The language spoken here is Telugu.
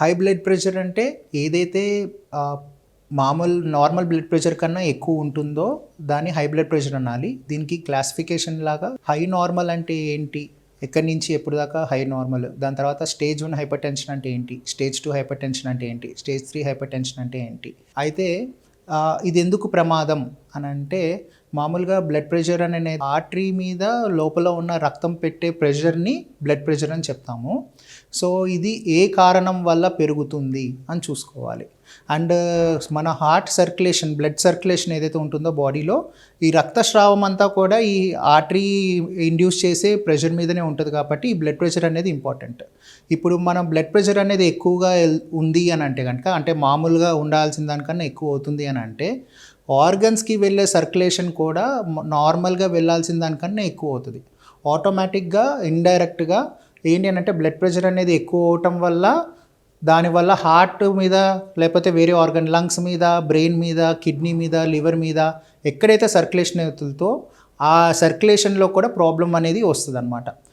హై బ్లడ్ ప్రెషర్ అంటే ఏదైతే మామూలు నార్మల్ బ్లడ్ ప్రెషర్ కన్నా ఎక్కువ ఉంటుందో దాన్ని హై బ్లడ్ ప్రెషర్ అనాలి. దీనికి క్లాసిఫికేషన్ లాగా హై నార్మల్ అంటే ఏంటి, ఎక్కడి నుంచి ఎప్పుడు దాకా హై నార్మల్, దాని తర్వాత స్టేజ్ 1 హైపర్ టెన్షన్ అంటే ఏంటి, స్టేజ్ 2 హైపర్ టెన్షన్ అంటే ఏంటి, స్టేజ్ 3 హైపర్ టెన్షన్ అంటే ఏంటి. అయితే ఇది ఎందుకు ప్రమాదం అని అంటే, మామూలుగా బ్లడ్ ప్రెషర్ అనే ఆర్టరీ మీద లోపల ఉన్న రక్తం పెట్టే ప్రెషర్ని బ్లడ్ ప్రెషర్ అని చెప్తాము. సో ఇది ఏ కారణం వల్ల పెరుగుతుంది అని చూసుకోవాలి. అండ్ మన హార్ట్ సర్క్యులేషన్, బ్లడ్ సర్క్యులేషన్ ఏదైతే ఉంటుందో బాడీలో, ఈ రక్తస్రావం అంతా కూడా ఈ ఆర్టరీ ఇండ్యూస్ చేసే ప్రెషర్ మీదనే ఉంటుంది. కాబట్టి ఈ బ్లడ్ ప్రెషర్ అనేది ఇంపార్టెంట్. ఇప్పుడు మనం బ్లడ్ ప్రెషర్ అనేది ఎక్కువగా ఉంది అని అంటే కనుక, అంటే మామూలుగా ఉండాల్సిన దానికన్నా ఎక్కువ అవుతుంది అని అంటే, ఆర్గన్స్కి వెళ్ళే సర్క్యులేషన్ కూడా నార్మల్గా వెళ్ళాల్సిన దానికన్నా ఎక్కువ అవుతుంది. ఆటోమేటిక్గా ఇండైరెక్ట్గా ఏంటి అని అంటే, బ్లడ్ ప్రెషర్ అనేది ఎక్కువ అవటం వల్ల దానివల్ల హార్ట్ మీద, లేకపోతే వేరే ఆర్గన్, లంగ్స్ మీద, బ్రెయిన్ మీద, కిడ్నీ మీద, లివర్ మీద ఎక్కడైతే సర్క్యులేషన్ అవుతుందో ఆ సర్క్యులేషన్లో కూడా ప్రాబ్లం అనేది వస్తుంది అన్నమాట.